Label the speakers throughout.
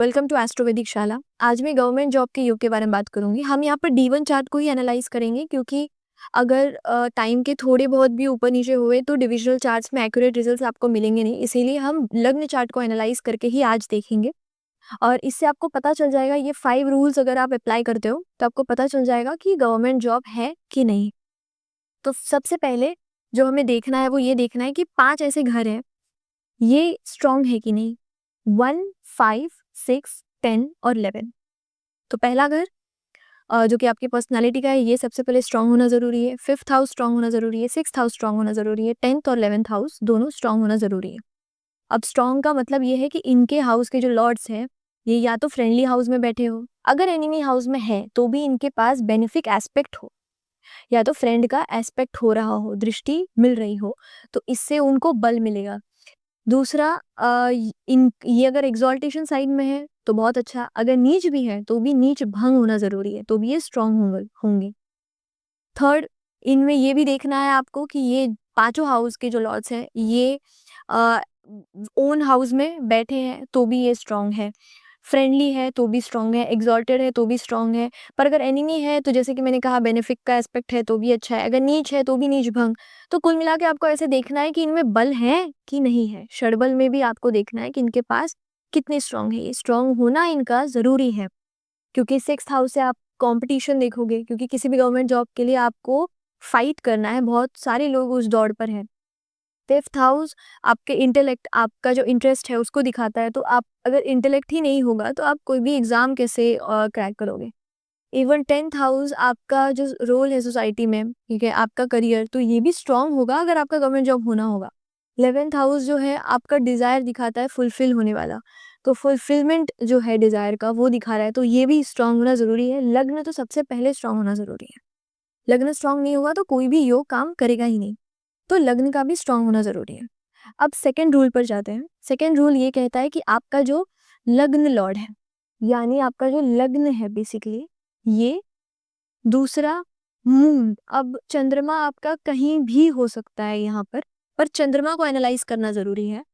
Speaker 1: Welcome to Astrovedic शाला। आज मैं गवर्नमेंट जॉब के योग के बारे में बात करूंगी। हम यहाँ पर D1 चार्ट को ही एनालाइज करेंगे क्योंकि अगर टाइम के थोड़े बहुत भी ऊपर नीचे हुए तो डिविजनल चार्ट्स में एक्यूरेट रिजल्ट्स आपको मिलेंगे नहीं, इसीलिए हम लग्न चार्ट को एनालाइज करके ही आज देखेंगे। और इससे आपको पता चल जाएगा, ये 5 रूल्स अगर आप अप्लाई करते हो तो आपको पता चल जाएगा कि गवर्नमेंट जॉब है कि नहीं। तो सबसे पहले जो हमें देखना है वो ये देखना है कि 5 ऐसे घर हैं, ये स्ट्रांग है कि नहीं। 1, 5, 6, 10 और 11। तो पहला घर जो कि आपकी पर्सनालिटी का है, ये सबसे पहले स्ट्रांग होना जरूरी है। 5th हाउस स्ट्रांग होना जरूरी है, 6th हाउस स्ट्रांग होना जरूरी है, 10th और 11th हाउस दोनों स्ट्रांग होना जरूरी है। अब स्ट्रांग का मतलब ये है कि इनके हाउस के जो लॉर्ड्स हैं, ये या तो फ्रेंडली हाउस में बैठे हो, अगर एनिमी हाउस में है तो भी इनके पास बेनिफिक एस्पेक्ट हो, या तो फ्रेंड का एस्पेक्ट हो रहा हो, दृष्टि मिल रही हो, तो इससे उनको बल मिलेगा। दूसरा, ये अगर एग्जॉल्टेशन साइड में है तो बहुत अच्छा, अगर नीच भी है तो भी नीच भंग होना जरूरी है, तो भी ये स्ट्रांग होंगे। थर्ड, इनमें ये भी देखना है आपको कि ये पांचों हाउस के जो लॉर्ड्स हैं, ये ओन हाउस में बैठे हैं तो भी ये स्ट्रांग है, फ्रेंडली है तो भी स्ट्रांग है, एग्जॉल्टेड है तो भी स्ट्रांग है। पर अगर एनिमी है तो जैसे कि मैंने कहा बेनिफिक का एस्पेक्ट है तो भी अच्छा है, अगर नीच है तो भी नीच भंग। तो कुल मिला के आपको ऐसे देखना है कि इनमें बल है कि नहीं है। षडबल में भी आपको देखना है कि इनके पास कितने स्ट्रांग है। ये स्ट्रांग होना इनका जरूरी है क्योंकि 6th हाउस से आप कंपटीशन देखोगे, क्योंकि किसी भी गवर्नमेंट जॉब के लिए आपको फाइट करना है, बहुत सारे लोग उस दौड़ पर हैं। 5th हाउस आपके इंटेलेक्ट, आपका जो इंटरेस्ट है उसको दिखाता है, तो आप अगर इंटेलेक्ट ही नहीं होगा तो आप कोई भी एग्जाम कैसे क्रैक करोगे। इवन 10th हाउस आपका जो रोल है सोसाइटी में, ठीक है, आपका करियर, तो ये भी स्ट्रांग होगा अगर आपका गवर्नमेंट जॉब होना होगा। 11th हाउस जो है आपका डिजायर दिखाता है, फुलफिल होने वाला, तो फुलफिलमेंट जो है डिजायर का वो दिखा रहा है, तो ये भी स्ट्रांग होना जरूरी है। लग्न तो सबसे पहले स्ट्रांग होना जरूरी है। लग्न स्ट्रांग नहीं होगा तो कोई भी योग काम करेगा ही नहीं, तो लग्न का भी स्ट्रांग होना जरूरी है। अब सेकेंड रूल पर जाते हैं। सेकेंड रूल ये कहता है कि आपका जो लग्न लॉर्ड है, यानी आपका जो लग्न है बेसिकली, ये दूसरा मून, अब चंद्रमा आपका कहीं भी हो सकता है यहाँ पर चंद्रमा को एनालाइज करना जरूरी है,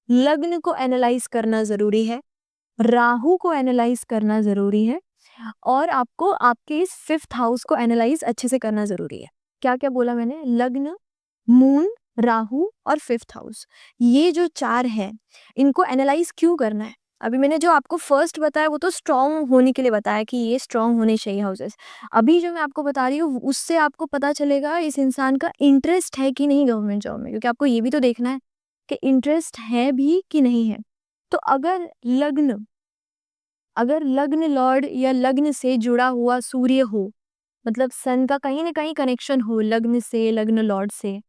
Speaker 1: लग्न को एनालाइज करना जरूरी है, राहु को एनालाइज करना जरूरी है, और आपको आपके इस 5th हाउस को एनालाइज अच्छे से करना जरूरी है। क्या क्या बोला मैंने? लग्न, मून, राहु और 5th हाउस, ये जो 4 है, इनको एनालाइज क्यों करना है? अभी मैंने जो आपको फर्स्ट बताया वो तो स्ट्रांग होने के लिए बताया कि ये स्ट्रांग होने चाहिए हाउसेस। अभी जो मैं आपको बता रही हूँ उससे आपको पता चलेगा इस इंसान का इंटरेस्ट है कि नहीं गवर्नमेंट जॉब में, क्योंकि आपको ये भी तो देखना है कि इंटरेस्ट है भी कि नहीं है। तो अगर लग्न लॉर्ड या लग्न से जुड़ा हुआ सूर्य हो, मतलब सन का कहीं ना कहीं कनेक्शन हो लग्न से, लग्न लॉर्ड से,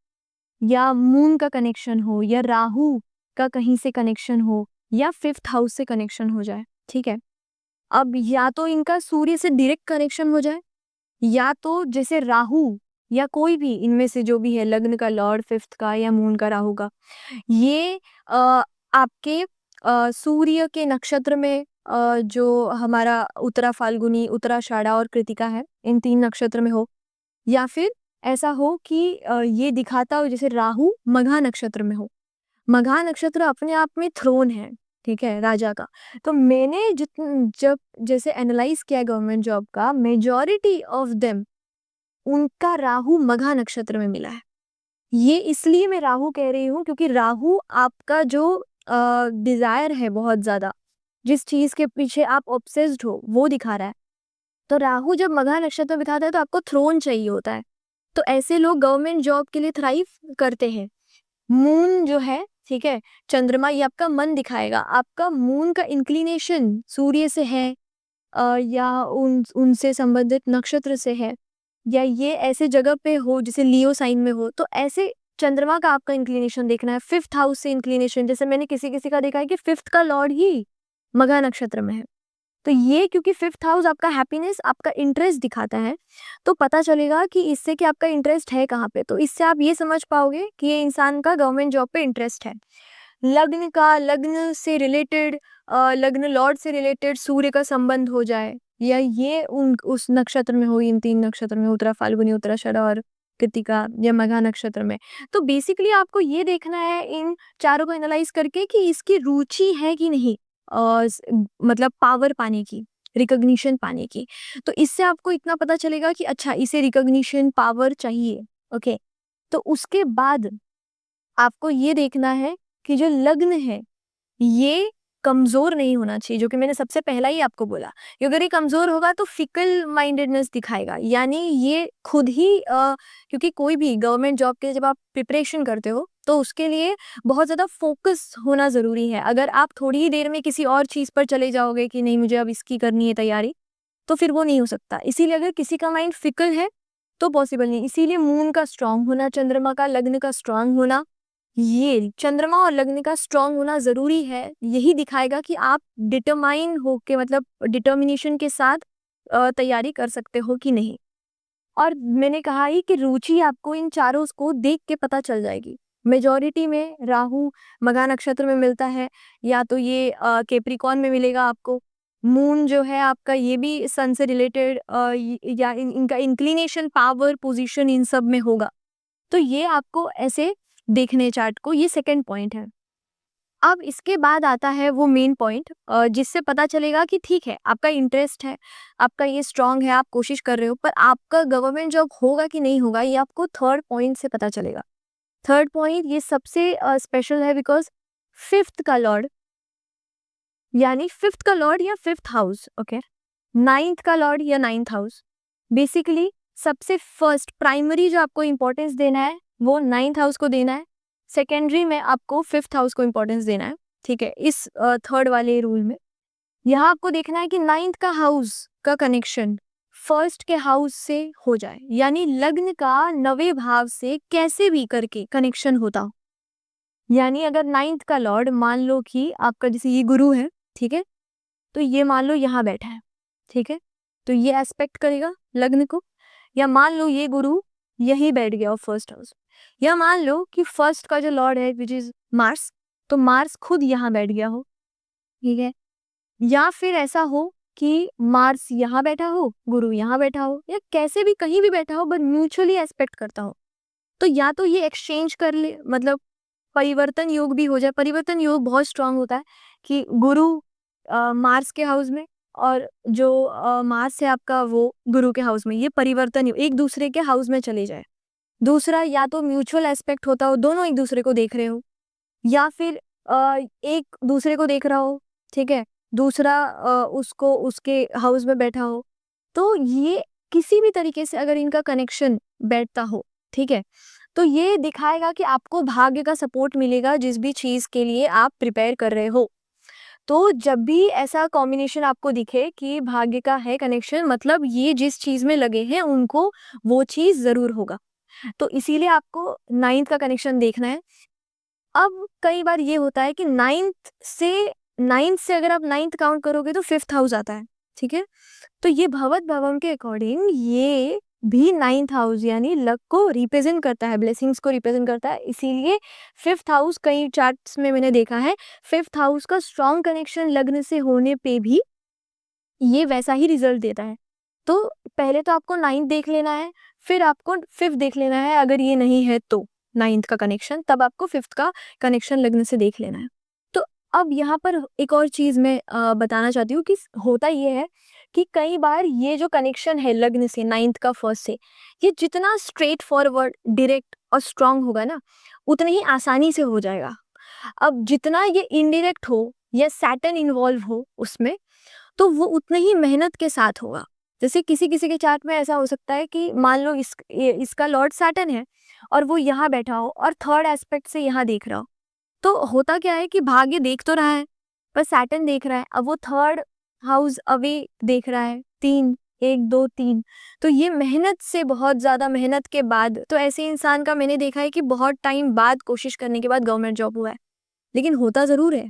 Speaker 1: या मून का कनेक्शन हो, या राहु का कहीं से कनेक्शन हो, या 5th हाउस से कनेक्शन हो जाए, ठीक है। अब या तो इनका सूर्य से डायरेक्ट कनेक्शन हो जाए, या तो जैसे राहु या कोई भी इनमें से जो भी है, लग्न का लॉर्ड 5th का या मून का, राहु का, ये आपके सूर्य के नक्षत्र में, जो हमारा उत्तरा फाल्गुनी, उत्तराषाढ़ा और कृतिका है, इन 3 नक्षत्र में हो, या फिर ऐसा हो कि ये दिखाता हो जैसे राहु मघा नक्षत्र में हो। मघा नक्षत्र अपने आप में थ्रोन है, ठीक है, राजा का। तो मैंने जब जैसे एनालाइज किया गवर्नमेंट जॉब का, मेजॉरिटी ऑफ देम, उनका राहु मघा नक्षत्र में मिला है। ये इसलिए मैं राहु कह रही हूँ क्योंकि राहु आपका जो डिजायर है बहुत ज्यादा, जिस चीज के पीछे आप ऑब्सेस्ड हो, वो दिखा रहा है। तो राहु जब मघा नक्षत्र में दिखाता है तो आपको थ्रोन चाहिए होता है, तो ऐसे लोग गवर्नमेंट जॉब के लिए थ्राइव करते हैं। मून जो है, ठीक है, चंद्रमा, ये आपका मन दिखाएगा। आपका मून का इंक्लिनेशन सूर्य से है, या उनसे संबंधित नक्षत्र से है, या ये ऐसे जगह पे हो जैसे लियो साइन में हो, तो ऐसे चंद्रमा का आपका इंक्लिनेशन देखना है। 5th हाउस से इंक्लिनेशन, जैसे मैंने किसी किसी का देखा है कि 5th का लॉर्ड ही मघा नक्षत्र में है, तो ये क्योंकि 5th हाउस आपका हैप्पीनेस, आपका इंटरेस्ट दिखाता है, तो पता चलेगा कि इससे कि आपका इंटरेस्ट है कहाँ पे। तो इससे आप ये समझ पाओगे कि ये इंसान का गवर्नमेंट जॉब पे इंटरेस्ट है। लग्न का, लग्न से रिलेटेड, लग्न लॉर्ड से रिलेटेड सूर्य का संबंध हो जाए, या ये उस नक्षत्र में हो, इन 3 नक्षत्र में, उत्तरा फाल्गुनी, उत्तराषाढ़ा और कृतिका, या मघा नक्षत्र में, तो बेसिकली आपको ये देखना है इन चारों को एनालाइज करके कि इसकी रुचि है कि नहीं। मतलब पावर पाने की, रिकॉग्निशन पाने की। तो इससे आपको इतना पता चलेगा कि अच्छा इसे रिकॉग्निशन पावर चाहिए। ओके, तो उसके बाद आपको ये देखना है कि जो लग्न है ये कमज़ोर नहीं होना चाहिए, जो कि मैंने सबसे पहला ही आपको बोला। कि अगर ये कमज़ोर होगा तो फिकल माइंडेडनेस दिखाएगा, यानी ये खुद ही क्योंकि कोई भी गवर्नमेंट जॉब के लिए जब आप प्रिपरेशन करते हो तो उसके लिए बहुत ज़्यादा फोकस होना ज़रूरी है। अगर आप थोड़ी ही देर में किसी और चीज़ पर चले जाओगे कि नहीं मुझे अब इसकी करनी है तैयारी, तो फिर वो नहीं हो सकता। इसीलिए अगर किसी का माइंड फिकल है तो पॉसिबल नहीं। इसीलिए मून का स्ट्रांग होना, चंद्रमा का, लग्न का स्ट्रांग होना, ये चंद्रमा और लग्न का स्ट्रांग होना ज़रूरी है। यही दिखाएगा कि आप डिटरमाइन होके, मतलब डिटर्मिनेशन के साथ तैयारी कर सकते हो कि नहीं। और मैंने कहा ही कि रुचि आपको इन चारों को देख के पता चल जाएगी। मेजॉरिटी में राहु मघा नक्षत्र में मिलता है, या तो ये कैप्रिकॉर्न में मिलेगा आपको। मून जो है आपका ये भी सन से रिलेटेड या इनका इंक्लिनेशन, पावर, पोजीशन इन सब में होगा। तो ये आपको ऐसे देखने चार्ट को, ये सेकंड पॉइंट है। अब इसके बाद आता है वो मेन पॉइंट जिससे पता चलेगा कि ठीक है आपका इंटरेस्ट है, आपका ये स्ट्रांग है, आप कोशिश कर रहे हो, पर आपका गवर्नमेंट जॉब होगा कि नहीं होगा ये आपको थर्ड पॉइंट से पता चलेगा। थर्ड पॉइंट ये सबसे स्पेशल है बिकॉज फिफ्थ का लॉर्ड, यानी फिफ्थ का लॉर्ड या फिफ्थ हाउस, ओके, नाइन्थ का लॉर्ड या नाइन्थ हाउस, बेसिकली सबसे फर्स्ट प्राइमरी जो आपको इंपॉर्टेंस देना है वो नाइन्थ हाउस को देना है। सेकेंडरी में आपको फिफ्थ हाउस को इंपॉर्टेंस देना है। ठीक है, इस थर्ड वाले रूल में यहाँ आपको देखना है कि नाइन्थ का हाउस का कनेक्शन फर्स्ट के हाउस से हो जाए, यानी लग्न का नवे भाव से कैसे भी करके कनेक्शन होता हो। यानी अगर नाइन्थ का लॉर्ड मान लो कि आपका जैसे ये गुरु है, ठीक है, तो ये मान लो यहाँ बैठा है, ठीक है, तो ये एस्पेक्ट करेगा लग्न को। या मान लो ये गुरु यही बैठ गया हो फर्स्ट हाउस, या मान लो कि फर्स्ट का जो लॉर्ड है विच इज मार्स, तो मार्स खुद यहाँ बैठ गया हो, ठीक है, या फिर ऐसा हो कि मार्स यहाँ बैठा हो, गुरु यहाँ बैठा हो, या कैसे भी कहीं भी बैठा हो बट म्यूचुअली एस्पेक्ट करता हो। तो या तो ये एक्सचेंज कर ले, मतलब परिवर्तन योग भी हो जाए। परिवर्तन योग बहुत स्ट्रांग होता है कि गुरु मार्स के हाउस में और जो मार्स है आपका वो गुरु के हाउस में, ये परिवर्तन योग एक दूसरे के हाउस में चले जाए। दूसरा, या तो म्यूचुअल एस्पेक्ट होता हो, दोनों एक दूसरे को देख रहे हो, या फिर एक दूसरे को देख रहा हो, ठीक है, दूसरा उसको उसके हाउस में बैठा हो। तो ये किसी भी तरीके से अगर इनका कनेक्शन बैठता हो, ठीक है, तो ये दिखाएगा कि आपको भाग्य का सपोर्ट मिलेगा जिस भी चीज के लिए आप प्रिपेयर कर रहे हो। तो जब भी ऐसा कॉम्बिनेशन आपको दिखे कि भाग्य का है कनेक्शन, मतलब ये जिस चीज में लगे हैं उनको वो चीज जरूर होगा। तो इसीलिए आपको नाइन्थ का कनेक्शन देखना है। अब कई बार ये होता है कि नाइन्थ से अगर आप नाइन्थ काउंट करोगे तो फिफ्थ हाउस आता है, ठीक है, तो ये भवत भवम के अकॉर्डिंग ये भी नाइन्थ हाउस यानी लक को रिप्रेजेंट करता है, ब्लेसिंग्स को रिप्रेजेंट करता है। इसीलिए फिफ्थ हाउस कई चार्ट्स में मैंने देखा है, फिफ्थ हाउस का स्ट्रॉन्ग कनेक्शन लग्न से होने पे भी ये वैसा ही रिजल्ट देता है। तो पहले तो आपको नाइन्थ देख लेना है, फिर आपको फिफ्थ देख लेना है। अगर ये नहीं है तो नाइन्थ का कनेक्शन, तब आपको फिफ्थ का कनेक्शन लग्न से देख लेना है। तो अब यहाँ पर एक और चीज़ मैं बताना चाहती हूँ कि होता ये है कि कई बार ये जो कनेक्शन है लग्न से नाइन्थ का फर्स्ट से, ये जितना स्ट्रेट फॉरवर्ड, डायरेक्ट और स्ट्रांग होगा ना, उतनी ही आसानी से हो जाएगा। अब जितना ये इनडायरेक्ट हो या सैटर्न इन्वॉल्व हो उसमें, तो वो उतने ही मेहनत के साथ होगा। जैसे किसी किसी के चार्ट में ऐसा हो सकता है कि मान लो इसका लॉर्ड सैटर्न है और वो यहाँ बैठा हो और थर्ड एस्पेक्ट से यहाँ देख रहा हो। तो होता क्या है कि भाग्य देख तो रहा है पर सैटर्न देख रहा है, अब वो थर्ड हाउस अवे देख रहा है, 3, 1, 2, 3। तो ये मेहनत से, बहुत ज़्यादा मेहनत के बाद, तो ऐसे इंसान का मैंने देखा है कि बहुत टाइम बाद कोशिश करने के बाद गवर्नमेंट जॉब हुआ है, लेकिन होता ज़रूर है।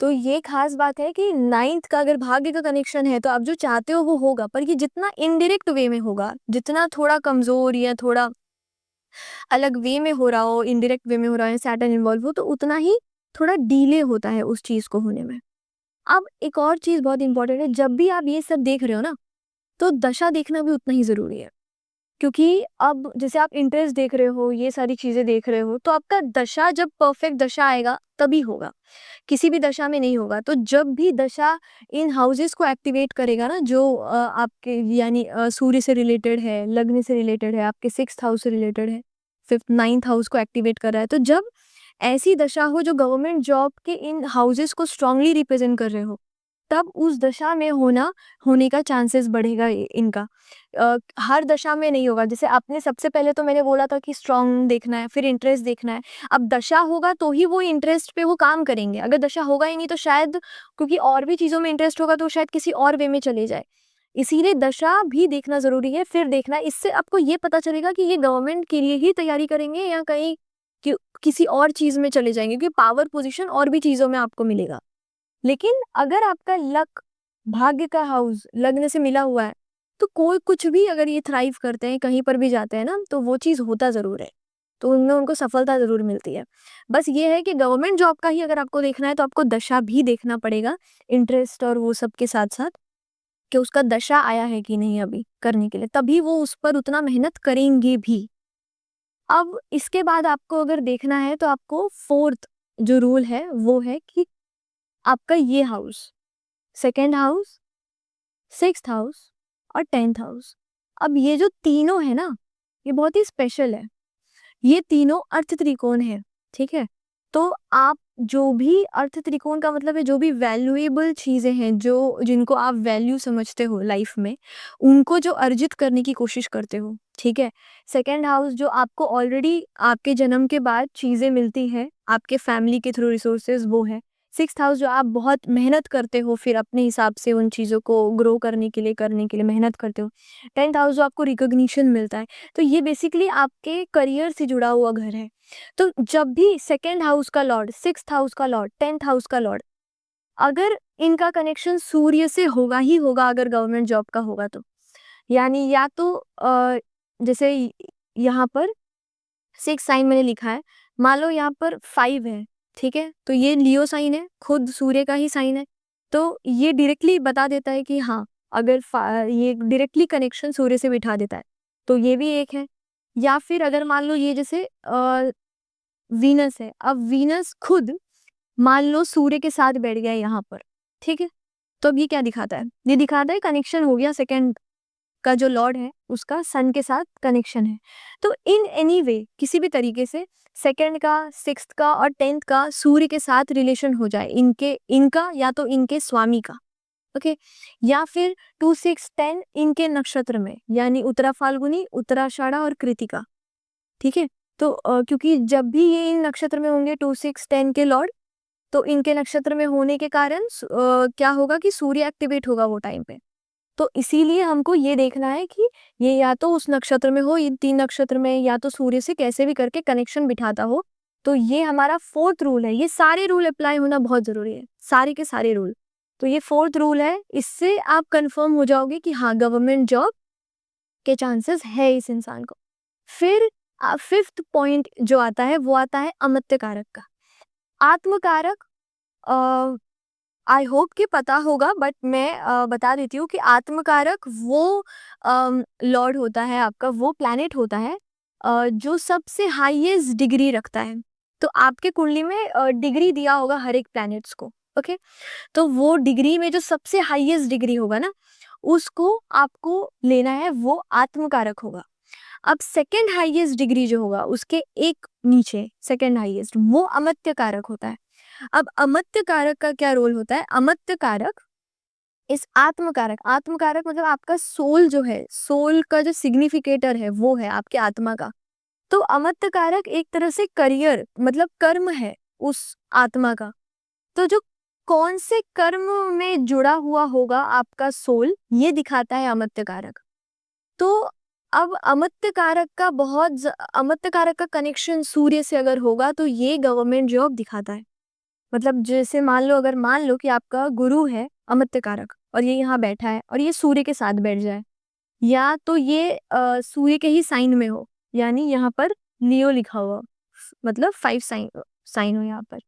Speaker 1: तो ये खास बात है कि नाइन्थ का अगर भाग्य का कनेक्शन है तो आप जो चाहते हो वो होगा, पर ये जितना इनडायरेक्ट वे में होगा, जितना थोड़ा कमजोर या थोड़ा अलग वे में हो रहा हो, इनडायरेक्ट वे में हो रहा है, सैटर्न इन्वॉल्व हो, तो उतना ही थोड़ा डिले होता है उस चीज को होने में। अब एक और चीज बहुत इंपॉर्टेंट है, जब भी आप ये सब देख रहे हो ना, तो दशा देखना भी उतना ही जरूरी है। क्योंकि अब जैसे आप इंटरेस्ट देख रहे हो, ये सारी चीज़ें देख रहे हो, तो आपका दशा जब परफेक्ट दशा आएगा तभी होगा, किसी भी दशा में नहीं होगा। तो जब भी दशा इन हाउसेस को एक्टिवेट करेगा ना, जो आपके यानी सूर्य से रिलेटेड है, लग्न से रिलेटेड है, आपके 6th हाउस से रिलेटेड है, 5th 9th हाउस को एक्टिवेट कर रहा है, तो जब ऐसी दशा हो जो गवर्नमेंट जॉब के इन हाउसेस को स्ट्रांगली रिप्रेजेंट कर रहे हो, तब उस दशा में होने का चांसेस बढ़ेगा इनका। हर दशा में नहीं होगा। जैसे आपने सबसे पहले तो मैंने बोला था कि स्ट्रांग देखना है, फिर इंटरेस्ट देखना है। अब दशा होगा तो ही वो इंटरेस्ट पे वो काम करेंगे। अगर दशा होगा ही नहीं तो शायद, क्योंकि और भी चीज़ों में इंटरेस्ट होगा तो शायद किसी और वे में चले जाए। इसीलिए दशा भी देखना ज़रूरी है, फिर देखना है। इससे आपको ये पता चलेगा कि ये गवर्नमेंट के लिए ही तैयारी करेंगे या कहीं किसी और चीज़ में चले जाएँगे, क्योंकि पावर पोज़ीशन और भी चीज़ों में आपको मिलेगा। लेकिन अगर आपका लक, भाग्य का हाउस लग्न से मिला हुआ है, तो कोई कुछ भी अगर ये थ्राइव करते हैं, कहीं पर भी जाते हैं ना, तो वो चीज़ होता ज़रूर है। तो उनमें उनको सफलता ज़रूर मिलती है। बस ये है कि गवर्नमेंट जॉब का ही अगर आपको देखना है तो आपको दशा भी देखना पड़ेगा, इंटरेस्ट और वो सब के साथ-साथ, कि उसका दशा आया है कि नहीं अभी करने के लिए, तभी वो उस पर उतना मेहनत करेंगे भी। अब इसके बाद आपको अगर देखना है तो आपको 4th जो रूल है वो है कि आपका ये house, 2nd house, 6th house और 10th हाउस। अब ये जो तीनों है ना, ये बहुत ही स्पेशल है। ये तीनों अर्थ त्रिकोण है, ठीक है? तो आप जो भी अर्थ त्रिकोण का मतलब है, जो भी वैल्यूएबल चीज़ें हैं, जो जिनको आप वैल्यू समझते हो लाइफ में, उनको जो अर्जित करने की कोशिश करते हो, ठीक है? 2nd हाउस जो आपको ऑलरेडी आपके जन्म के बाद चीज़ें मिलती हैं, आपके फैमिली के थ्रू रिसोर्सेज़ वो है। 6th हाउस जो आप बहुत मेहनत करते हो, फिर अपने हिसाब से उन चीज़ों को ग्रो करने के लिए मेहनत करते हो। 10th हाउस जो आपको रिकॉग्निशन मिलता है। तो ये बेसिकली आपके करियर से जुड़ा हुआ घर है। तो जब भी 2nd हाउस का लॉर्ड, 6th हाउस का लॉर्ड, 10th हाउस का लॉर्ड, अगर इनका कनेक्शन सूर्य से होगा ही होगा, अगर गवर्नमेंट जॉब का होगा तो। यानी या तो जैसे यहाँ पर 6 साइन मैंने लिखा है, मान लो यहाँ पर 5 है, ठीक है? तो ये लियो साइन है, खुद सूर्य का ही साइन है। तो ये डायरेक्टली बता देता है कि हाँ, अगर ये डायरेक्टली कनेक्शन सूर्य से बिठा देता है, तो ये भी एक है। या फिर अगर मान लो ये जैसे वीनस है, अब वीनस खुद मान लो सूर्य के साथ बैठ गया यहाँ पर, ठीक है? तो अब ये क्या दिखाता है? ये दिखाता है कनेक्शन हो गया, 2nd का जो लॉर्ड है उसका सन के साथ कनेक्शन है। तो इन एनी वे किसी भी तरीके से 2nd का, 6th का और 10th का सूर्य के साथ रिलेशन हो जाए, इनका या तो इनके स्वामी का, ओके? या फिर 2, 6, 10 इनके नक्षत्र में, यानी उत्तरा फाल्गुनी, उत्तराषाढ़ा और कृतिका, ठीक है? तो क्योंकि जब भी ये इन नक्षत्र में होंगे 2, 6, 10 के लॉर्ड, तो इनके नक्षत्र में होने के कारण क्या होगा कि सूर्य एक्टिवेट होगा वो टाइम पे। तो इसीलिए हमको ये देखना है कि ये या तो उस नक्षत्र में हो, इन 3 नक्षत्र में, या तो सूर्य से कैसे भी करके कनेक्शन बिठाता हो। तो ये हमारा 4th रूल है। ये सारे रूल अप्लाई होना बहुत ज़रूरी है, सारे के सारे रूल। तो ये 4th रूल है, इससे आप कन्फर्म हो जाओगे कि हाँ, गवर्नमेंट जॉब के चांसेस है इस इंसान को। फिर 5th पॉइंट जो आता है वो आता है अमत्य कारक का। आत्मकारक आई होप कि पता होगा, बट मैं बता देती हूँ कि आत्मकारक वो लॉर्ड होता है आपका, वो प्लैनेट होता है जो सबसे हाईएस्ट डिग्री रखता है। तो आपके कुंडली में डिग्री दिया होगा हर एक प्लैनेट्स को, ओके? तो वो डिग्री में जो सबसे हाईएस्ट डिग्री होगा ना, उसको आपको लेना है, वो आत्मकारक होगा। अब 2nd हाईएस्ट डिग्री जो होगा उसके एक नीचे 2nd हाईएस्ट, वो अमत्य कारक होता है। अब अमत्य कारक का क्या रोल होता है? अमत्य कारक इस आत्मकारक मतलब आपका सोल जो है, सोल का जो सिग्निफिकेटर है वो है आपके आत्मा का। तो अमत्य कारक एक तरह से करियर मतलब कर्म है उस आत्मा का। तो जो कौन से कर्म में जुड़ा हुआ होगा आपका सोल, ये दिखाता है अमत्य कारक। तो अब अमत्य कारक का कनेक्शन सूर्य से अगर होगा तो ये गवर्नमेंट जॉब दिखाता है। मतलब जैसे मान लो कि आपका गुरु है अमत्य कारक, और ये यहाँ बैठा है और ये सूर्य के साथ बैठ जाए, या तो ये सूर्य के ही साइन में हो, यानी यहाँ पर लियो लिखा हुआ, मतलब 5 साइन हो यहाँ पर,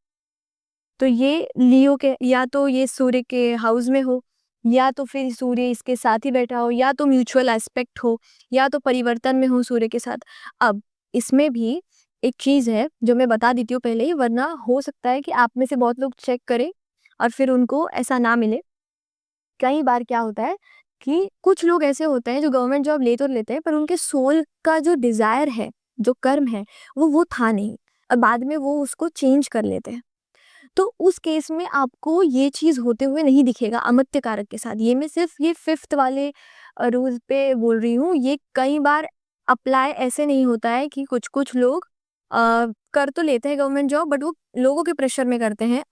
Speaker 1: तो ये लियो के, या तो ये सूर्य के हाउस में हो, या तो फिर सूर्य इसके साथ ही बैठा हो, या तो म्यूचुअल एस्पेक्ट हो, या तो परिवर्तन में हो सूर्य के साथ। अब इसमें भी एक चीज़ है जो मैं बता देती हूँ पहले ही, वरना हो सकता है कि आप में से बहुत लोग चेक करें और फिर उनको ऐसा ना मिले। कई बार क्या होता है कि कुछ लोग ऐसे होते हैं जो गवर्नमेंट जॉब ले तो लेते हैं, पर उनके सोल का जो डिज़ायर है, जो कर्म है, वो था नहीं और बाद में वो उसको चेंज कर लेते हैं। तो उस केस में आपको ये चीज़ होते हुए नहीं दिखेगा अमत्य कारक के साथ। ये मैं सिर्फ़ ये 5th वाले रूल पे बोल रही हूँ। ये कई बार अप्लाई ऐसे नहीं होता है कि कुछ-कुछ लोग कर तो लेते हैं गवर्नमेंट जॉब, बट वो लोगों के प्रेशर में करते हैं।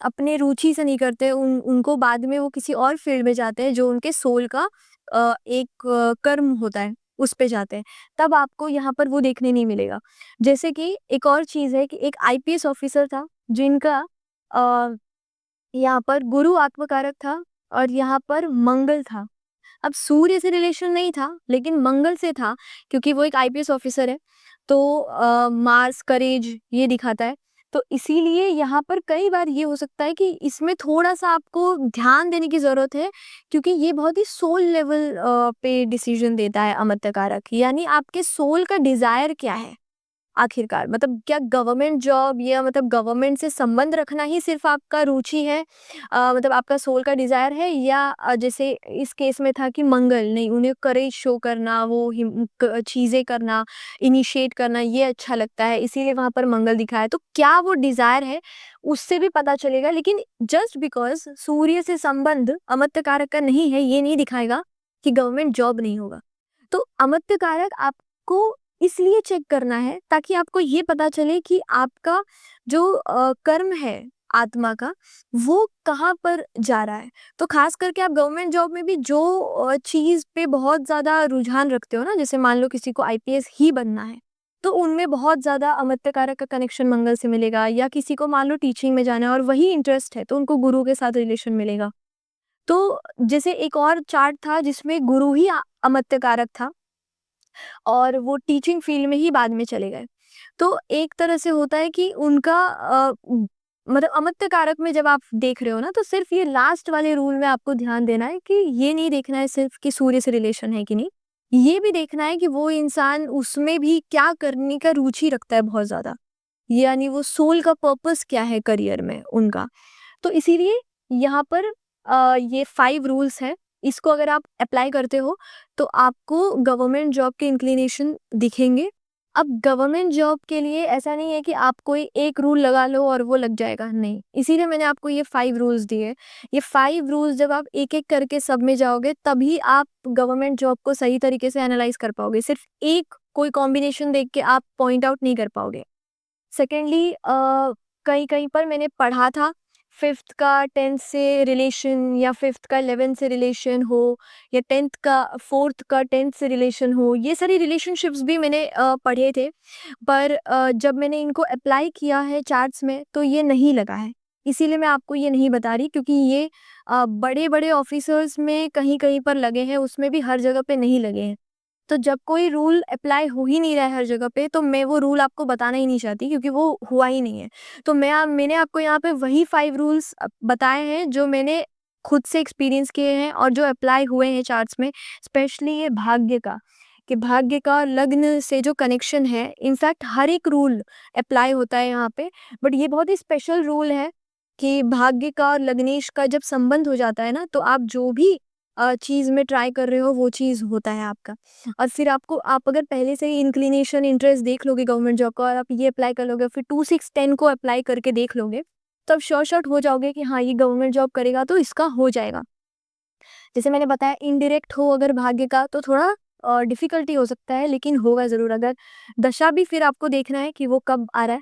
Speaker 1: अपने रुचि से नहीं करते। उनको बाद में वो किसी और फ़ील्ड में जाते हैं जो उनके सोल का एक कर्म होता है, उस पे जाते हैं। तब आपको यहाँ पर वो देखने नहीं मिलेगा। जैसे कि एक और चीज़ है कि एक आईपीएस ऑफिसर था जिनका अ, यहाँ पर गुरु आत्मकारक था और यहाँ पर मंगल था। अब सूर्य से रिलेशन नहीं था, लेकिन मंगल से था, क्योंकि वो एक आईपीएस ऑफिसर है। तो मार्स, करेज ये दिखाता है। तो इसीलिए यहाँ पर कई बार ये हो सकता है कि इसमें थोड़ा-सा आपको ध्यान देने की ज़रूरत है, क्योंकि ये बहुत ही सोल लेवल पे डिसीज़न देता है अमत्य कारक। यानी आपके सोल का डिज़ायर क्या है? आखिरकार मतलब क्या गवर्नमेंट जॉब या मतलब गवर्नमेंट से संबंध रखना ही सिर्फ आपका रुचि है, मतलब आपका सोल का डिजायर है, या जैसे इस केस में था कि मंगल नहीं, उन्हें करेज शो करना, वो चीजें करना, इनिशिएट करना ये अच्छा लगता है, इसीलिए वहां पर मंगल दिखाया है। तो क्या वो डिजायर है उससे भी पता चलेगा, लेकिन जस्ट बिकॉज सूर्य से संबंध अमत्य कारक का नहीं है ये नहीं दिखाएगा कि गवर्नमेंट जॉब नहीं होगा। तो अमत्य कारक आपको इसलिए चेक करना है ताकि आपको ये पता चले कि आपका जो कर्म है आत्मा का, वो कहाँ पर जा रहा है। तो खास करके आप गवर्नमेंट जॉब में भी जो चीज़ पे बहुत ज़्यादा रुझान रखते हो ना, जैसे मान लो किसी को आईपीएस ही बनना है, तो उनमें बहुत ज़्यादा अमत्य कारक का कनेक्शन मंगल से मिलेगा, या किसी को मान लो टीचिंग में जाना है और वही इंटरेस्ट है, तो उनको गुरु के साथ रिलेशन मिलेगा। तो जैसे एक और चार्ट था जिसमें गुरु ही अमत्य कारक था और वो टीचिंग फील्ड में ही बाद में चले गए। तो एक तरह से होता है कि उनका मतलब अमत्य कारक में जब आप देख रहे हो ना, तो सिर्फ़ ये लास्ट वाले रूल में आपको ध्यान देना है कि ये नहीं देखना है सिर्फ़ कि सूर्य से रिलेशन है कि नहीं। ये भी देखना है कि वो इंसान उसमें भी क्या करने का रुचि रखता है बहुत ज़्यादा। यानी वो सोल का पर्पस क्या है करियर में उनका। तो इसीलिए यहाँ पर ये 5 रूल्स हैं, इसको अगर आप अप्लाई करते हो, तो आपको गवर्नमेंट जॉब के इंक्लिनेशन दिखेंगे। अब गवर्नमेंट जॉब के लिए ऐसा नहीं है कि आप कोई एक रूल लगा लो और वो लग जाएगा, नहीं। इसीलिए मैंने आपको ये 5 रूल्स दिए। ये 5 रूल्स जब आप एक-एक करके सब में जाओगे, तभी आप गवर्नमेंट जॉब को सही तरीके से एनालाइज़ कर पाओगे। सिर्फ़ एक कोई कॉम्बिनेशन देख के आप पॉइंट आउट नहीं कर पाओगे। सेकेंडली कहीं-कहीं पर मैंने पढ़ा था 5th का 10th से रिलेशन, या 5th का 11th से रिलेशन हो, या 10th का 4th का 10th से रिलेशन हो, ये सारी रिलेशनशिप्स भी मैंने पढ़े थे। पर जब मैंने इनको अप्लाई किया है चार्ट्स में तो ये नहीं लगा है। इसीलिए मैं आपको ये नहीं बता रही, क्योंकि ये बड़े-बड़े ऑफिसर्स में कहीं-कहीं पर लगे हैं, उसमें भी हर जगह पे नहीं लगे हैं। तो जब कोई रूल अप्लाई हो ही नहीं रहा है हर जगह पे, तो मैं वो रूल आपको बताना ही नहीं चाहती, क्योंकि वो हुआ ही नहीं है। तो मैंने आपको यहाँ पे वही 5 रूल्स बताए हैं जो मैंने खुद से एक्सपीरियंस किए हैं और जो अप्लाई हुए हैं चार्ट्स में। स्पेशली ये भाग्य का, कि भाग्य का और लग्न से जो कनेक्शन है, इनफैक्ट हर एक रूल अप्लाई होता है यहाँ पे। बट ये बहुत ही स्पेशल रूल है कि भाग्य का और लग्नेश का जब संबंध हो जाता है ना, तो आप जो भी चीज़ में ट्राई कर रहे हो वो चीज़ होता है आपका। और फिर आप अगर पहले से ही इंक्लिनेशन, इंटरेस्ट देख लोगे गवर्नमेंट जॉब का, और आप ये अप्लाई कर लोगे, फिर 2, 6, 10 को अप्लाई करके देख लोगे, तो आप श्योर शॉट हो जाओगे कि हाँ, ये गवर्नमेंट जॉब करेगा तो इसका हो जाएगा। जैसे मैंने बताया, इनडायरेक्ट हो अगर भाग्य का तो थोड़ा डिफ़िकल्टी हो सकता है, लेकिन होगा ज़रूर। अगर दशा भी फिर आपको देखना है कि वो कब आ रहा है।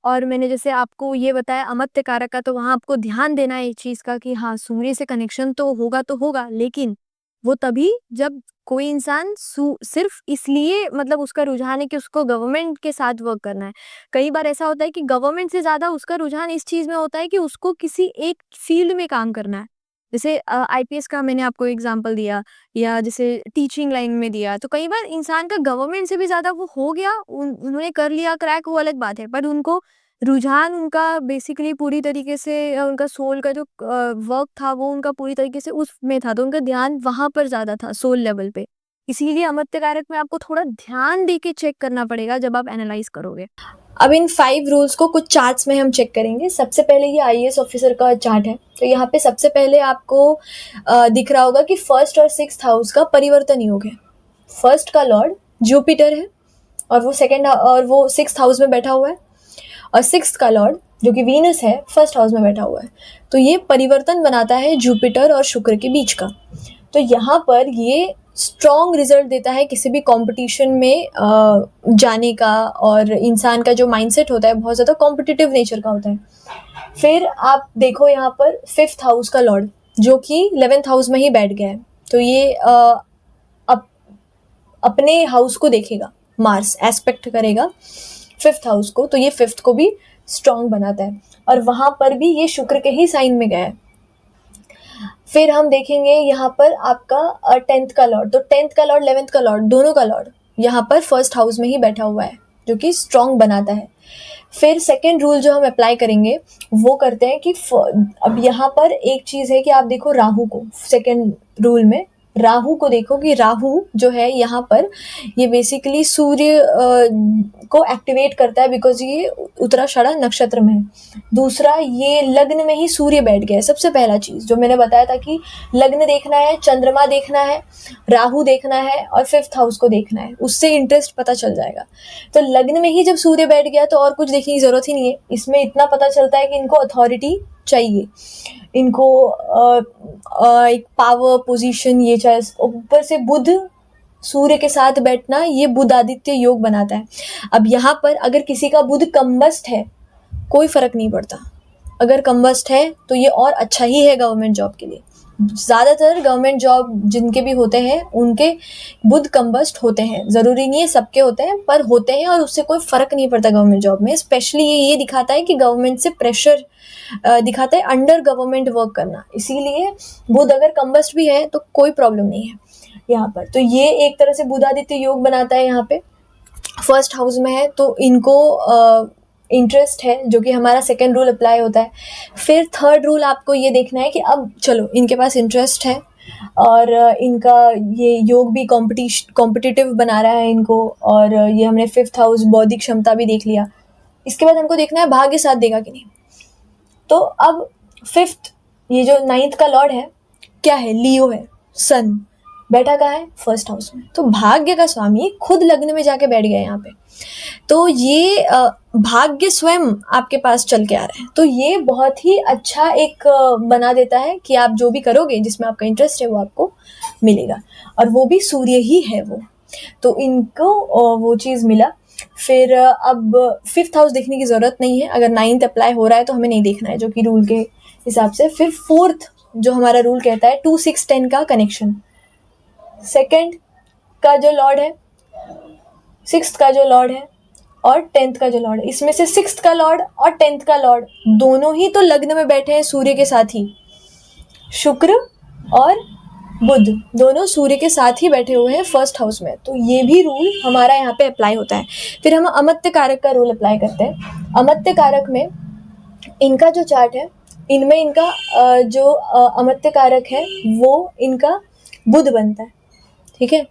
Speaker 1: और मैंने जैसे आपको ये बताया अमत्य कारक का, तो वहाँ आपको ध्यान देना है इस चीज़ का कि हाँ, सूर्य से कनेक्शन तो होगा, लेकिन वो तभी जब कोई इंसान सिर्फ़ इसलिए मतलब उसका रुझान है कि उसको गवर्नमेंट के साथ वर्क करना है। कई बार ऐसा होता है कि गवर्नमेंट से ज़्यादा उसका रुझान इस चीज़ में होता है कि उसको किसी एक फ़ील्ड में काम करना है। जैसे आईपीएस का मैंने आपको एग्ज़ाम्पल दिया, या जैसे टीचिंग लाइन में दिया, तो कई बार इंसान का गवर्नमेंट से भी ज़्यादा वो हो गया, उन्होंने कर लिया क्रैक, वो अलग बात है, बट उनको रुझान उनका बेसिकली पूरी तरीके से उनका सोल का जो वर्क था वो उनका पूरी तरीके से उसमें था, तो उनका ध्यान वहाँ पर ज़्यादा था सोल लेवल पे। इसीलिए अमत्य कारक में आपको थोड़ा ध्यान दे के चेक करना पड़ेगा जब आप एनालाइज़ करोगे। अब इन 5 रूल्स को कुछ चार्ट्स में हम चेक करेंगे। सबसे पहले ये आईएएस ऑफिसर का चार्ट है। तो यहाँ पे सबसे पहले आपको दिख रहा होगा कि फर्स्ट और 6th हाउस का परिवर्तन योग है। फर्स्ट का लॉर्ड जुपिटर है और वो 6th हाउस में बैठा हुआ है, और 6th का लॉर्ड जो कि वीनस है फर्स्ट हाउस में बैठा हुआ है। तो ये परिवर्तन बनाता है जुपिटर और शुक्र के बीच का। तो यहाँ पर ये स्ट्रॉन्ग रिजल्ट देता है किसी भी कंपटीशन में जाने का, और इंसान का जो माइंडसेट होता है बहुत ज़्यादा कॉम्पिटिटिव नेचर का होता है। फिर आप देखो यहाँ पर 5th हाउस का लॉर्ड जो कि 11th हाउस में ही बैठ गया है। तो ये अपने हाउस को देखेगा, मार्स एस्पेक्ट करेगा 5th हाउस को, तो ये 5th को भी स्ट्रॉन्ग बनाता है, और वहाँ पर भी ये शुक्र के ही साइन में गया है। फिर हम देखेंगे यहाँ पर आपका 10th का लॉर्ड, तो 10th का लॉर्ड 11th का लॉर्ड दोनों का लॉर्ड यहाँ पर फर्स्ट हाउस में ही बैठा हुआ है जो कि स्ट्रॉन्ग बनाता है। फिर सेकेंड रूल जो हम अप्लाई करेंगे वो करते हैं कि अब यहाँ पर एक चीज़ है कि आप देखो राहु को, सेकेंड रूल में राहु को देखो कि राहु जो है यहाँ पर ये बेसिकली सूर्य को एक्टिवेट करता है, बिकॉज ये उत्तराषाढ़ा नक्षत्र में है। दूसरा, ये लग्न में ही सूर्य बैठ गया है। सबसे पहला चीज़ जो मैंने बताया था कि लग्न देखना है, चंद्रमा देखना है, राहु देखना है और 5th हाउस को देखना है, उससे इंटरेस्ट पता चल जाएगा। तो लग्न में ही जब सूर्य बैठ गया तो और कुछ देखने की ज़रूरत ही नहीं है। इसमें इतना पता चलता है कि इनको अथॉरिटी चाहिए, इनको एक पावर पोजीशन ये चाहिए। ऊपर से बुध सूर्य के साथ बैठना ये बुध आदित्य योग बनाता है। अब यहाँ पर अगर किसी का बुध कम्बस्ट है कोई फर्क नहीं पड़ता, अगर कम्बस्ट है तो ये और अच्छा ही है गवर्नमेंट जॉब के लिए। ज़्यादातर गवर्नमेंट जॉब जिनके भी होते हैं उनके बुध कम्बस्ट होते हैं, ज़रूरी नहीं है सबके होते हैं पर होते हैं, और उससे कोई फ़र्क नहीं पड़ता गवर्नमेंट जॉब में। स्पेशली ये दिखाता है कि गवर्नमेंट से प्रेशर दिखाता है अंडर गवर्नमेंट वर्क करना, इसीलिए बुध अगर कम्बस्ट भी है तो कोई प्रॉब्लम नहीं है यहाँ पर। तो ये एक तरह से बुधादित्य योग बनाता है। यहाँ पे फर्स्ट हाउस में है तो इनको इंटरेस्ट है, जो कि हमारा सेकेंड रूल अप्लाई होता है। फिर थर्ड रूल आपको ये देखना है कि अब चलो इनके पास इंटरेस्ट है और इनका ये योग भी कॉम्पिटिटिव बना रहा है इनको, और ये हमने 5th हाउस बौद्धिक क्षमता भी देख लिया। इसके बाद हमको देखना है भाग्य साथ देगा कि नहीं। तो अब 5th, ये जो 9th का लॉर्ड है क्या है, लियो है, सन बैठा कहाँ है, फर्स्ट हाउस में। तो भाग्य का स्वामी खुद लग्न में जाके बैठ गया यहाँ पे। तो ये भाग्य स्वयं आपके पास चल के आ रहा है, तो ये बहुत ही अच्छा एक बना देता है कि आप जो भी करोगे जिसमें आपका इंटरेस्ट है वो आपको मिलेगा, और वो भी सूर्य ही है वो। तो इनको वो चीज़ मिला। फिर अब 5th हाउस देखने की ज़रूरत नहीं है, अगर 9th अप्लाई हो रहा है तो हमें नहीं देखना है, जो कि रूल के हिसाब से। फिर 4th जो हमारा रूल कहता है 2, 6, 10 का कनेक्शन, सेकेंड का जो लॉर्ड है, 6th का जो लॉर्ड है और 10th का जो लॉर्ड है, इसमें से 6th का लॉर्ड और 10th का लॉर्ड दोनों ही तो लग्न में बैठे हैं सूर्य के साथ ही। शुक्र और बुध दोनों सूर्य के साथ ही बैठे हुए हैं फर्स्ट हाउस में, तो ये भी रूल हमारा यहाँ पे अप्लाई होता है। फिर हम अमत्य कारक का रूल अप्लाई करते हैं। अमत्य कारक में इनका जो चार्ट है, इनमें इनका जो अमत्य कारक है वो इनका बुध बनता है, ठीक है।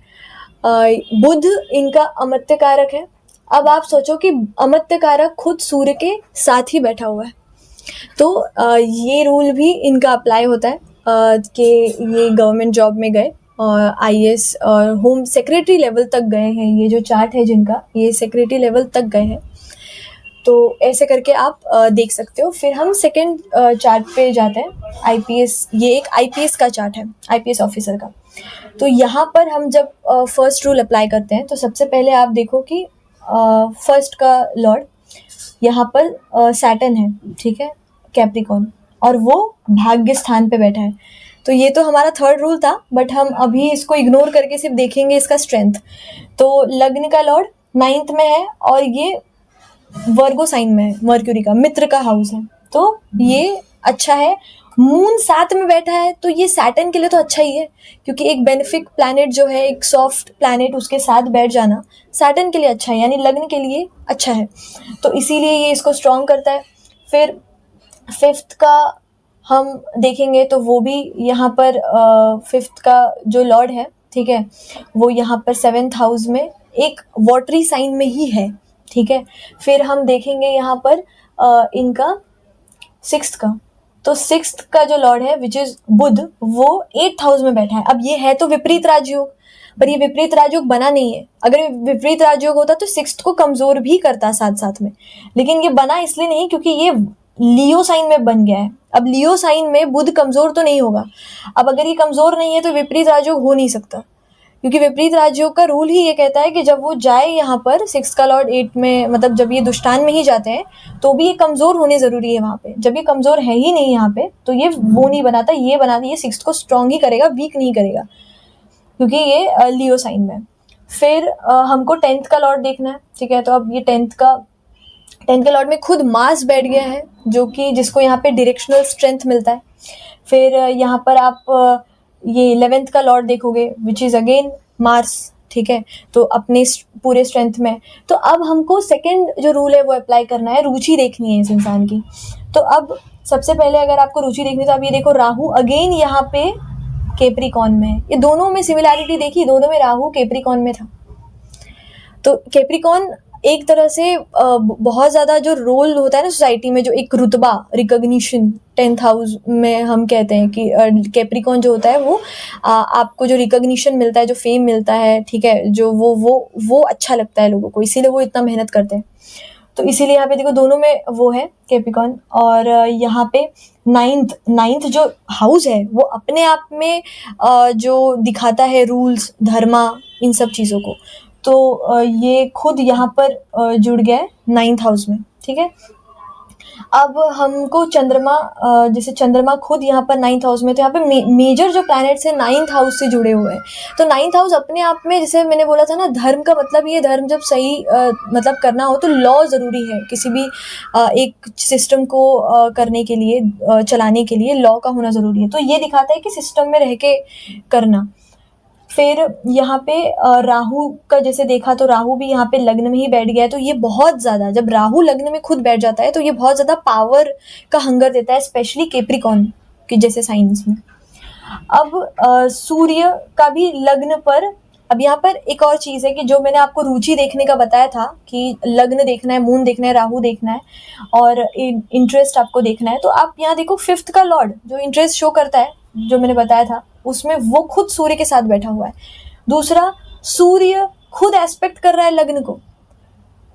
Speaker 1: बुध इनका अमत्य कारक है। अब आप सोचो कि अमत्य कारक खुद सूर्य के साथ ही बैठा हुआ है, तो ये रूल भी इनका अप्लाई होता है कि ये गवर्नमेंट जॉब में गए और आईएएस और होम सेक्रेटरी लेवल तक गए हैं। ये जो चार्ट है जिनका, ये सेक्रेटरी लेवल तक गए हैं, तो ऐसे करके आप देख सकते हो। फिर हम सेकंड चार्ट पे जाते हैं, आईपीएस। ये एक आईपीएस का चार्ट है, आईपीएस ऑफिसर का। तो यहाँ पर हम जब फर्स्ट रूल अप्लाई करते हैं तो सबसे पहले आप देखो कि फर्स्ट का लॉर्ड यहाँ पर सैटर्न है, ठीक है, कैप्रिकॉर्न, और वो भाग्य स्थान पे बैठा है। तो ये तो हमारा थर्ड रूल था, बट हम अभी इसको इग्नोर करके सिर्फ देखेंगे इसका स्ट्रेंथ। तो लग्न का लॉर्ड 9th में है और ये वर्गो साइन में है, मर्क्यूरी का मित्र का हाउस है, तो ये अच्छा है। मून 7 में बैठा है तो ये सैटर्न के लिए तो अच्छा ही है, क्योंकि एक बेनिफिक प्लैनेट जो है, एक सॉफ्ट प्लैनेट उसके साथ बैठ जाना सैटर्न के लिए अच्छा है, यानी लग्न के लिए अच्छा है, तो इसीलिए ये इसको स्ट्रॉन्ग करता है। फिर 5th का हम देखेंगे तो वो भी यहाँ पर 5th का जो लॉर्ड है, ठीक है, वो यहाँ पर 7th हाउस में एक वाटरी साइन में ही है, ठीक है। फिर हम देखेंगे यहाँ पर इनका 6th का, तो 6th का जो लॉर्ड है विच इज बुध, वो 8th हाउस में बैठा है। अब ये है तो विपरीत राजयोग, पर ये विपरीत राजयोग बना नहीं है। अगर ये विपरीत राजयोग होता तो 6th को कमजोर भी करता साथ साथ में, लेकिन ये बना इसलिए नहीं क्योंकि ये लियो साइन में बन गया है। अब लियो साइन में बुध कमजोर तो नहीं होगा, अब अगर ये कमजोर नहीं है तो विपरीत राजयोग हो नहीं सकता, क्योंकि विपरीत राजयोग का रूल ही ये कहता है कि जब वो जाए यहाँ पर 6 का लॉर्ड 8 में, मतलब जब ये दुष्टान में ही जाते हैं तो भी ये कमजोर होने जरूरी है वहां पे। जब ये कमजोर है ही नहीं यहाँ पे तो ये वो नहीं बनाता, ये बनाता, ये 6 को स्ट्रॉन्ग ही करेगा, वीक नहीं करेगा, क्योंकि ये लियो साइन में। फिर हमको 10th का लॉर्ड देखना है, ठीक है। तो अब ये 10th के लॉर्ड में खुद मार्स बैठ गया है, जो कि जिसको यहाँ पे डायरेक्शनल स्ट्रेंथ मिलता है। फिर यहाँ पर आप ये 11th का लॉर्ड देखोगे विच इज अगेन मार्स, ठीक है, तो अपने पूरे स्ट्रेंथ में। तो अब हमको सेकंड जो रूल है वो अप्लाई करना है, रुचि देखनी है इस इंसान की। तो अब सबसे पहले अगर आपको रुचि देखनी है तो आप ये देखो, राहु अगेन यहाँ पे कैप्रिकॉर्न में है। ये दोनों में सिमिलैरिटी देखी, दोनों में राहु कैप्रिकॉर्न में था। तो कैप्रिकॉर्न एक तरह से बहुत ज़्यादा जो रोल होता है ना सोसाइटी में, जो एक रुतबा, रिकॉग्निशन, 10th हाउस में हम कहते हैं कि कैप्रिकॉर्न जो होता है वो आपको जो रिकॉग्निशन मिलता है, जो फेम मिलता है, ठीक है, जो वो अच्छा लगता है लोगों को, इसीलिए वो इतना मेहनत करते हैं। तो इसीलिए यहाँ पे देखो दोनों में वो है कैप्रिकॉर्न। और यहाँ पे 9th जो हाउस है वो अपने आप में जो दिखाता है रूल्स, धर्मा, इन सब चीज़ों को। तो ये खुद यहाँ पर जुड़ गया है 9th हाउस में, ठीक है। अब हमको चंद्रमा, जैसे चंद्रमा खुद यहाँ पर 9th हाउस में, तो यहाँ पे मेजर जो प्लैनेट्स है 9th हाउस से जुड़े हुए हैं। तो 9th हाउस अपने आप में, जैसे मैंने बोला था ना, धर्म का मतलब ये, धर्म जब सही मतलब करना हो तो लॉ ज़रूरी है, किसी भी एक सिस्टम को करने के लिए, चलाने के लिए लॉ का होना ज़रूरी है। तो ये दिखाता है कि सिस्टम में रह के करना। फिर यहाँ पे राहु का जैसे देखा तो राहु भी यहाँ पे लग्न में ही बैठ गया है। तो ये बहुत ज़्यादा, जब राहु लग्न में खुद बैठ जाता है तो ये बहुत ज़्यादा पावर का हंगर देता है, स्पेशली कैप्रिकॉर्न के जैसे साइंस में। अब सूर्य का भी लग्न पर, अब यहाँ पर एक और चीज़ है कि जो मैंने आपको रुचि देखने का बताया था कि लग्न देखना है, मून देखना है, राहु देखना है और इंटरेस्ट आपको देखना है। तो आप यहाँ देखो 5th का लॉर्ड जो इंटरेस्ट शो करता है, जो मैंने बताया था, उसमें वो खुद सूर्य के साथ बैठा हुआ है। दूसरा, सूर्य खुद एस्पेक्ट कर रहा है लग्न को,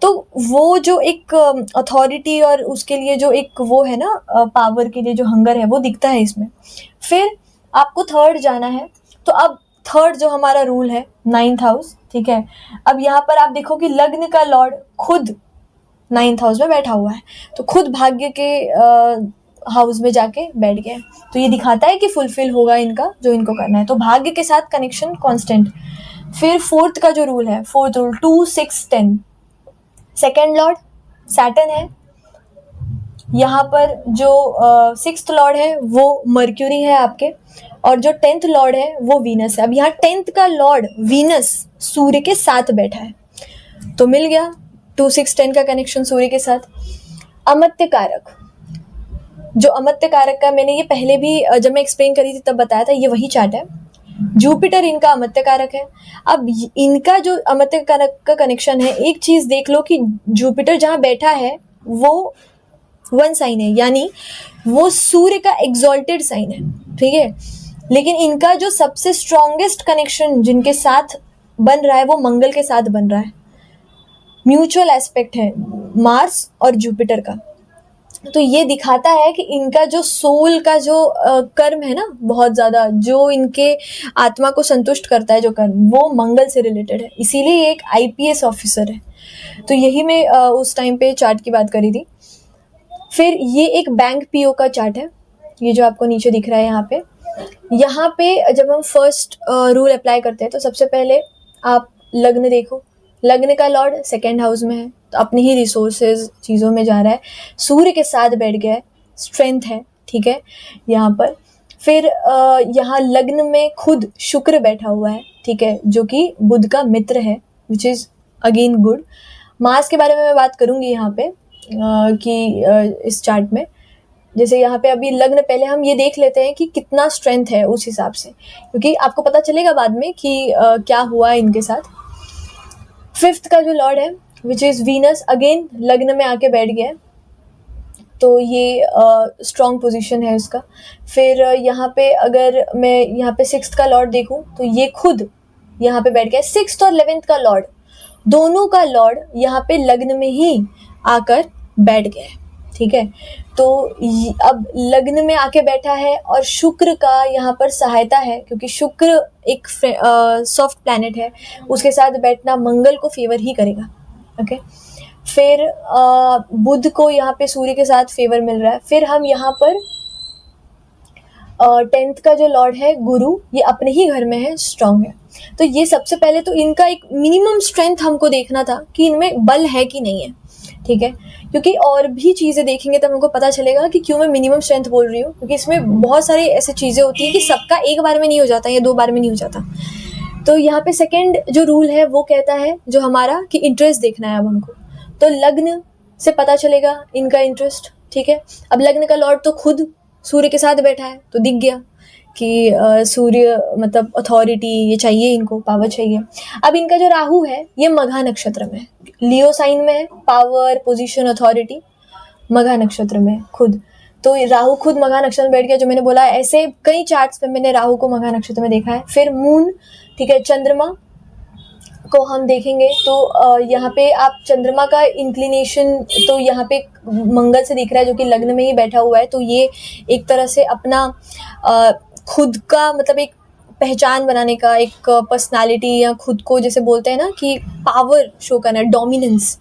Speaker 1: तो वो जो एक अथॉरिटी और उसके लिए जो एक वो है ना, पावर के लिए जो हंगर है वो दिखता है इसमें। फिर आपको 3rd जाना है, तो अब 3rd जो हमारा रूल है 9th हाउस, ठीक है। अब यहाँ पर आप देखो कि लग्न का लॉर्ड खुद 9th हाउस में बैठा हुआ है, तो खुद भाग्य के हाउस में जाके बैठ गए। तो ये दिखाता है कि फुलफिल होगा इनका जो इनको करना है, तो भाग्य के साथ कनेक्शन कांस्टेंट। फिर 4th का जो रूल है, 4th rule 2, 6, 10, second Lord Saturn है। यहाँ पर जो 6th लॉर्ड है वो मर्क्यूरी है आपके, और जो 10th लॉर्ड है वो वीनस है। अब यहाँ 10th का लॉर्ड वीनस सूर्य के साथ बैठा है, तो मिल गया 2, 6, 10 का कनेक्शन सूर्य के साथ। अमत्य कारक, जो अमत्य कारक का मैंने ये पहले भी जब मैं एक्सप्लेन करी थी तब बताया था, ये वही चार्ट है। जुपिटर इनका अमत्य कारक है। अब इनका जो अमत्य कारक का कनेक्शन है, एक चीज देख लो कि जुपिटर जहाँ बैठा है वो 1 साइन है, यानी वो सूर्य का एग्जॉल्टेड साइन है, ठीक है। लेकिन इनका जो सबसे स्ट्रॉन्गेस्ट कनेक्शन जिनके साथ बन रहा है वो मंगल के साथ बन रहा है, म्यूचुअल एस्पेक्ट है मार्स और जुपिटर का। तो ये दिखाता है कि इनका जो सोल का जो कर्म है ना, बहुत ज़्यादा जो इनके आत्मा को संतुष्ट करता है जो कर्म, वो मंगल से रिलेटेड है, इसीलिए ये एक IPS ऑफिसर है। तो यही मैं उस टाइम पे चार्ट की बात करी थी। फिर ये एक बैंक PO का चार्ट है, ये जो आपको नीचे दिख रहा है यहाँ पे। यहाँ पे जब हम फर्स्ट रूल अप्लाई करते हैं तो सबसे पहले आप लग्न देखो, लग्न का लॉर्ड 2nd हाउस में है, तो अपनी ही रिसोर्सेज चीज़ों में जा रहा है, सूर्य के साथ बैठ गया है, स्ट्रेंथ है, ठीक है, यहाँ पर। फिर यहाँ लग्न में खुद शुक्र बैठा हुआ है, ठीक है, जो कि बुध का मित्र है, विच इज़ अगेन गुड। मास के बारे में मैं बात करूँगी यहाँ पे कि इस चार्ट में, जैसे यहाँ पे अभी लग्न, पहले हम ये देख लेते हैं कि कितना स्ट्रेंथ है उस हिसाब से, क्योंकि आपको पता चलेगा बाद में कि क्या हुआ इनके साथ। 5th का जो लॉर्ड है विच इज़ वीनस, अगेन लग्न में आके बैठ गया है, तो ये स्ट्रॉन्ग पोजीशन है इसका। फिर यहाँ पे अगर मैं यहाँ पे 6th का लॉर्ड देखूँ तो ये खुद यहाँ पे बैठ गया है। 6th और 11th का लॉर्ड, दोनों का लॉर्ड यहाँ पे लग्न में ही आकर बैठ गया है, ठीक है। तो अब लग्न में आके बैठा है और शुक्र का यहाँ पर सहायता है, क्योंकि शुक्र एक सॉफ्ट प्लैनेट है, उसके साथ बैठना मंगल को फेवर ही करेगा, ओके। फिर बुध को यहाँ पे सूर्य के साथ फेवर मिल रहा है। फिर हम यहाँ पर 10th का जो लॉर्ड है गुरु, ये अपने ही घर में है, स्ट्रांग है। तो ये सबसे पहले तो इनका एक मिनिमम स्ट्रेंथ हमको देखना था कि इनमें बल है कि नहीं है, ठीक है, क्योंकि और भी चीज़ें देखेंगे तब हमको पता चलेगा कि क्यों मैं मिनिमम स्ट्रेंथ बोल रही हूँ, क्योंकि इसमें बहुत सारी ऐसी चीज़ें होती हैं कि सबका एक बार में नहीं हो जाता या 2 बार में नहीं हो जाता। तो यहाँ पे सेकंड जो रूल है वो कहता है जो हमारा कि इंटरेस्ट देखना है अब हमको, तो लग्न से पता चलेगा इनका इंटरेस्ट, ठीक है। अब लग्न का लॉर्ड तो खुद सूर्य के साथ बैठा है, तो दिख गया कि सूर्य मतलब अथॉरिटी ये चाहिए, इनको पावर चाहिए। अब इनका जो राहु है ये मघा नक्षत्र में है, लियो साइन में है, पावर पोजीशन अथॉरिटी मघा नक्षत्र में खुद, तो राहु खुद मघा नक्षत्र में बैठ गया, जो मैंने बोला ऐसे कई चार्ट्स में मैंने राहु को मघा नक्षत्र में देखा है। फिर मून, ठीक है, चंद्रमा को हम देखेंगे तो यहाँ पे आप चंद्रमा का इंक्लिनेशन तो यहाँ पे मंगल से दिख रहा है, जो कि लग्न में ही बैठा हुआ है, तो ये एक तरह से अपना खुद का मतलब एक पहचान बनाने का, एक पर्सनालिटी या खुद को जैसे बोलते हैं ना कि पावर शो करना, डोमिनेंस।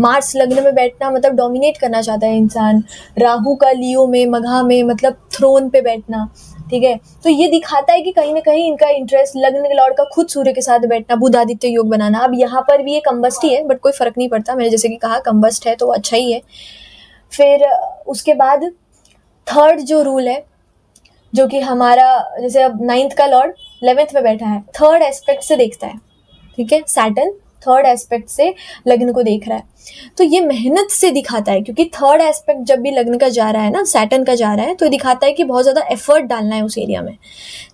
Speaker 1: मार्स लग्न में बैठना मतलब डोमिनेट करना चाहता है इंसान। राहु का लियो में मघा में मतलब थ्रोन पे बैठना, ठीक है। तो ये दिखाता है कि कहीं ना कहीं इनका इंटरेस्ट लग्न के लॉर्ड का खुद सूर्य के साथ बैठना, बुध आदित्य योग बनाना। अब यहाँ पर भी ये कंबस्ट ही है, बट कोई फर्क नहीं पड़ता, मैंने जैसे कि कहा कंबस्ट है तो अच्छा ही है। फिर उसके बाद 3rd जो रूल है, जो कि हमारा जैसे अब 9th का लॉर्ड 11th में बैठा है, 3rd एस्पेक्ट से देखता है, ठीक है। सैटर्न 3rd एस्पेक्ट से लग्न को देख रहा है, तो ये मेहनत से दिखाता है, क्योंकि 3rd एस्पेक्ट जब भी लग्न का जा रहा है ना, सैटर्न का जा रहा है, तो दिखाता है कि बहुत ज़्यादा एफर्ट डालना है उस एरिया में,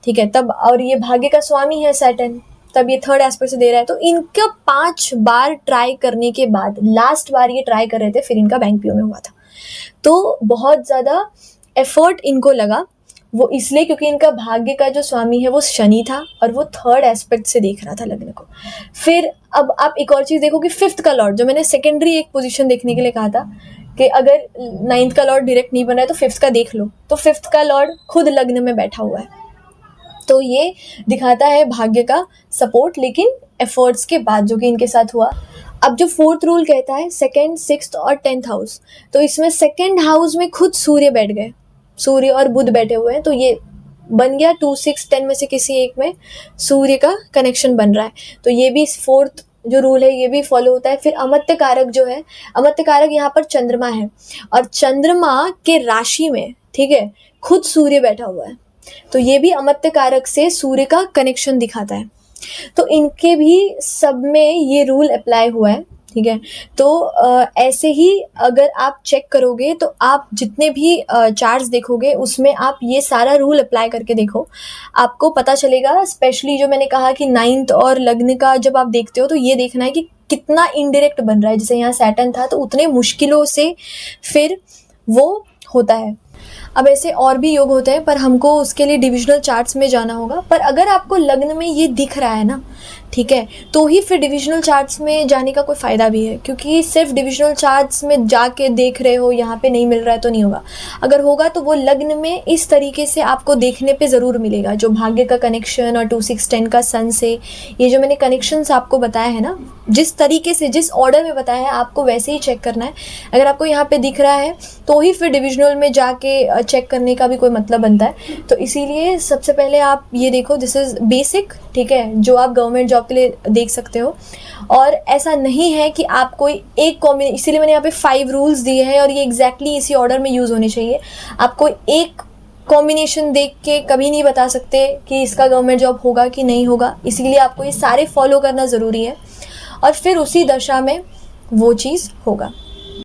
Speaker 1: ठीक है। तब और ये भाग्य का स्वामी है सैटर्न, तब ये 3rd एस्पेक्ट से दे रहा है। तो इनका 5 बार ट्राई करने के बाद लास्ट बार ये ट्राई कर रहे थे, फिर इनका बैंक पीओ में हुआ था। तो बहुत ज़्यादा एफर्ट इनको लगा, वो इसलिए क्योंकि इनका भाग्य का जो स्वामी है वो शनि था और वो 3rd एस्पेक्ट से देख रहा था लग्न को। फिर अब आप एक और चीज़ देखो कि 5th का लॉर्ड, जो मैंने सेकेंडरी एक पोजीशन देखने के लिए कहा था कि अगर 9th का लॉर्ड डायरेक्ट नहीं बना है तो 5th का देख लो, तो 5th का लॉर्ड खुद लग्न में बैठा हुआ है, तो ये दिखाता है भाग्य का सपोर्ट, लेकिन एफर्ट्स के बाद जो कि इनके साथ हुआ। अब जो 4th रूल कहता है 2nd, 6th और 10th हाउस, तो इसमें 2nd हाउस में खुद सूर्य बैठ गए, सूर्य और बुध बैठे हुए हैं, तो ये बन गया 2, 6, 10 में से किसी एक में सूर्य का कनेक्शन बन रहा है, तो ये भी 4th जो रूल है ये भी फॉलो होता है। फिर अमत्य कारक जो है, अमत्य कारक यहाँ पर चंद्रमा है और चंद्रमा के राशि में, ठीक है, खुद सूर्य बैठा हुआ है, तो ये भी अमत्य कारक से सूर्य का कनेक्शन दिखाता है। तो इनके भी सब में ये रूल अप्लाई हुआ है, ठीक है। तो ऐसे ही अगर आप चेक करोगे तो आप जितने भी चार्ट्स देखोगे उसमें आप ये सारा रूल अप्लाई करके देखो, आपको पता चलेगा। स्पेशली जो मैंने कहा कि 9th और लग्न का जब आप देखते हो तो ये देखना है कि कितना इनडायरेक्ट बन रहा है, जैसे यहाँ सैटर्न था तो उतने मुश्किलों से फिर वो होता है। अब ऐसे और भी योग होते हैं, पर हमको उसके लिए डिविजनल चार्ट्स में जाना होगा। पर अगर आपको लग्न में ये दिख रहा है ना, ठीक है, तो ही फिर डिविजनल चार्ट्स में जाने का कोई फ़ायदा भी है, क्योंकि सिर्फ डिविजनल चार्ट्स में जाके देख रहे हो यहाँ पे नहीं मिल रहा है तो नहीं होगा। अगर होगा तो वो लग्न में इस तरीके से आपको देखने पे ज़रूर मिलेगा, जो भाग्य का कनेक्शन और 2, 6, 10 का सन से, ये जो मैंने कनेक्शंस आपको बताया है ना, जिस तरीके से जिस ऑर्डर में बताया है आपको वैसे ही चेक करना है। अगर आपको यहाँ पे दिख रहा है तो ही फिर डिविजनल में जाके चेक करने का भी कोई मतलब बनता है। तो इसीलिए सबसे पहले आप ये देखो, दिस इज़ बेसिक, ठीक है, जो आप गवर्नमेंट जॉब के लिए देख सकते हो। और ऐसा नहीं है कि आप कोई एक कॉम्बिनेशन, इसीलिए मैंने यहाँ पे 5 रूल्स दिए हैं और ये एग्जैक्टली इसी ऑर्डर में यूज़ होने चाहिए। आप कोई एक कॉम्बिनेशन देख के कभी नहीं बता सकते कि इसका गवर्नमेंट जॉब होगा कि नहीं होगा, इसीलिए आपको ये सारे फॉलो करना ज़रूरी है और फिर उसी दशा में वो चीज़ होगा।